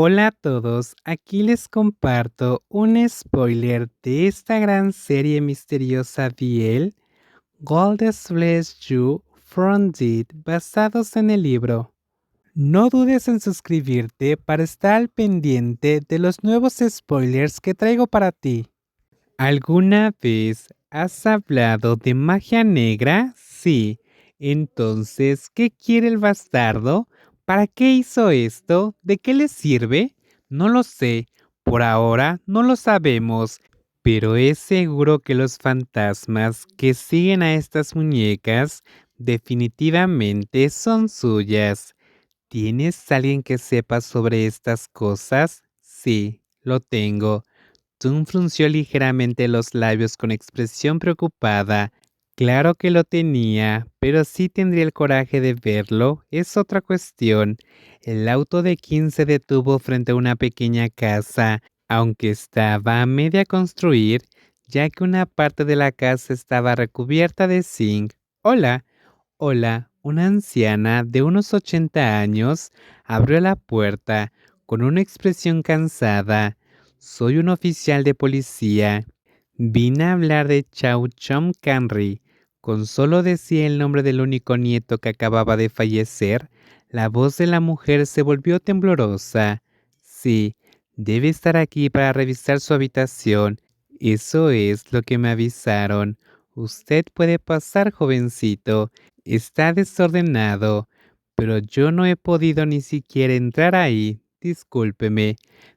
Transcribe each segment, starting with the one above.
Hola a todos, aquí les comparto un spoiler de esta gran serie misteriosa de él, God Bless You from Dead, basados en el libro. No dudes en suscribirte para estar al pendiente de los nuevos spoilers que traigo para ti. ¿Alguna vez has hablado de magia negra? Sí. Entonces, ¿qué quiere el bastardo? ¿Para qué hizo esto? ¿De qué le sirve? No lo sé. Por ahora no lo sabemos. Pero es seguro que los fantasmas que siguen a estas muñecas definitivamente son suyas. ¿Tienes alguien que sepa sobre estas cosas? Sí, lo tengo. Zoom frunció ligeramente los labios con expresión preocupada. Claro que lo tenía, pero sí tendría el coraje de verlo, es otra cuestión. El auto de Kim se detuvo frente a una pequeña casa, aunque estaba a media construir, ya que una parte de la casa estaba recubierta de zinc. Hola, hola, una anciana de unos 80 años abrió la puerta con una expresión cansada. Soy un oficial de policía. Vine a hablar de Chow Chom Canry. Con solo decir el nombre del único nieto que acababa de fallecer, la voz de la mujer se volvió temblorosa. Sí, debe estar aquí para revisar su habitación. Eso es lo que me avisaron. Usted puede pasar, jovencito. Está desordenado, pero yo no he podido ni siquiera entrar ahí. Discúlpeme.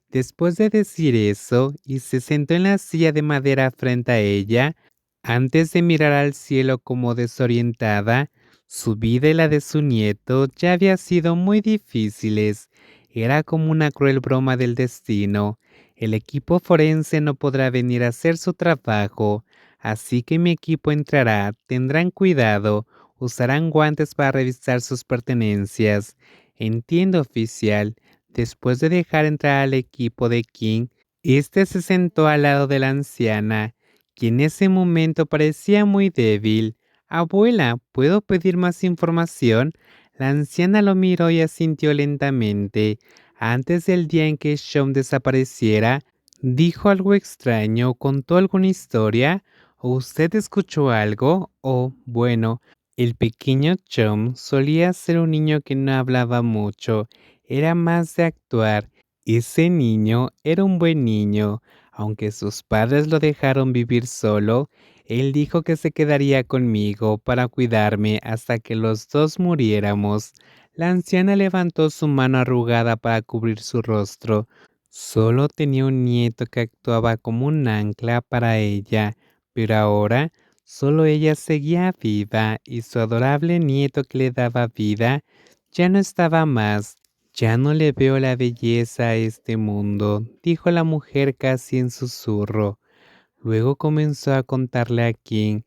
Después de decir eso, y se sentó en la silla de madera frente a ella, antes de mirar al cielo como desorientada, su vida y la de su nieto ya había sido muy difíciles. Era como una cruel broma del destino. El equipo forense no podrá venir a hacer su trabajo, así que mi equipo entrará, tendrán cuidado, usarán guantes para revisar sus pertenencias. Entiendo, oficial. Después de dejar entrar al equipo de King, este se sentó al lado de la anciana, quien en ese momento parecía muy débil. Abuela, ¿puedo pedir más información? La anciana lo miró y asintió lentamente. Antes del día en que Sean desapareciera, dijo algo extraño, contó alguna historia, o usted escuchó algo, o, bueno, el pequeño Chum solía ser un niño que no hablaba mucho, era más de actuar. Ese niño era un buen niño, aunque sus padres lo dejaron vivir solo, él dijo que se quedaría conmigo para cuidarme hasta que los dos muriéramos. La anciana levantó su mano arrugada para cubrir su rostro. Solo tenía un nieto que actuaba como un ancla para ella, pero ahora solo ella seguía viva y su adorable nieto que le daba vida ya no estaba más. Ya no le veo la belleza a este mundo, dijo la mujer casi en susurro. Luego comenzó a contarle a King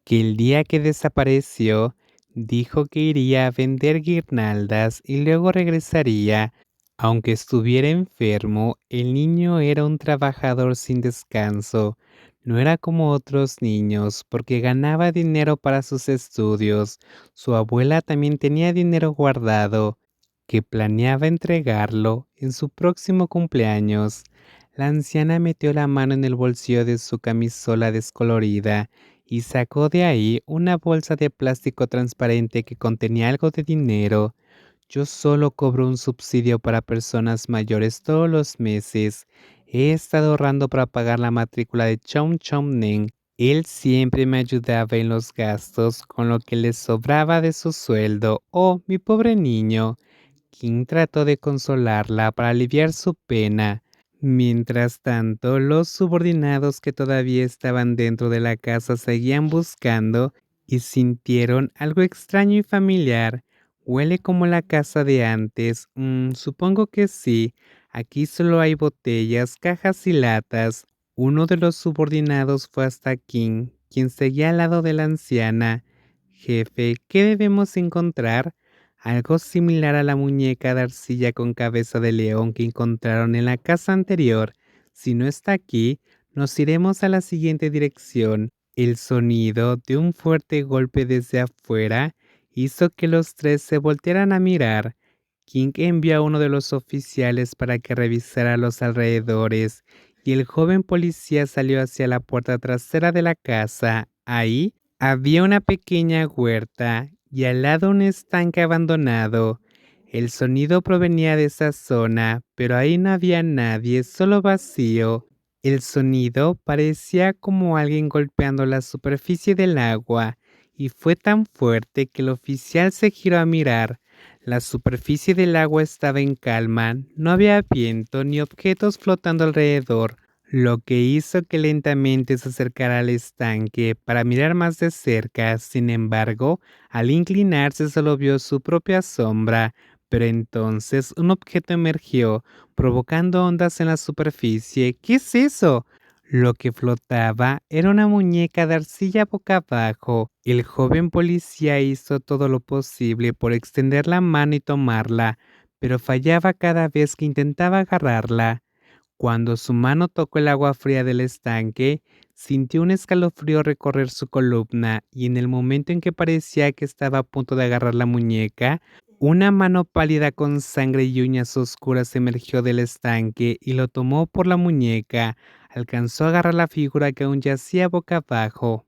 que el día que desapareció, dijo que iría a vender guirnaldas y luego regresaría. Aunque estuviera enfermo, el niño era un trabajador sin descanso. No era como otros niños, porque ganaba dinero para sus estudios. Su abuela también tenía dinero guardado, que planeaba entregarlo en su próximo cumpleaños. La anciana metió la mano en el bolsillo de su camisola descolorida y sacó de ahí una bolsa de plástico transparente que contenía algo de dinero. Yo solo cobro un subsidio para personas mayores todos los meses. He estado ahorrando para pagar la matrícula de Chom Chom Nen. Él siempre me ayudaba en los gastos con lo que le sobraba de su sueldo. Oh, mi pobre niño. King trató de consolarla para aliviar su pena. Mientras tanto, los subordinados que todavía estaban dentro de la casa seguían buscando y sintieron algo extraño y familiar. Huele como la casa de antes. Supongo que sí. Aquí solo hay botellas, cajas y latas. Uno de los subordinados fue hasta King, quien seguía al lado de la anciana. Jefe, ¿qué debemos encontrar? Algo similar a la muñeca de arcilla con cabeza de león que encontraron en la casa anterior. Si no está aquí, nos iremos a la siguiente dirección. El sonido de un fuerte golpe desde afuera hizo que los tres se voltearan a mirar. King envió a uno de los oficiales para que revisara los alrededores, y el joven policía salió hacia la puerta trasera de la casa. Ahí había una pequeña huerta y al lado un estanque abandonado. El sonido provenía de esa zona, pero ahí no había nadie, solo vacío. El sonido parecía como alguien golpeando la superficie del agua, y fue tan fuerte que el oficial se giró a mirar. La superficie del agua estaba en calma, no había viento ni objetos flotando alrededor, lo que hizo que lentamente se acercara al estanque para mirar más de cerca. Sin embargo, al inclinarse solo vio su propia sombra, pero entonces un objeto emergió, provocando ondas en la superficie. ¿Qué es eso? Lo que flotaba era una muñeca de arcilla boca abajo. El joven policía hizo todo lo posible por extender la mano y tomarla, pero fallaba cada vez que intentaba agarrarla. Cuando su mano tocó el agua fría del estanque, sintió un escalofrío recorrer su columna, y en el momento en que parecía que estaba a punto de agarrar la muñeca, una mano pálida con sangre y uñas oscuras emergió del estanque y lo tomó por la muñeca. Alcanzó a agarrar la figura que aún yacía boca abajo.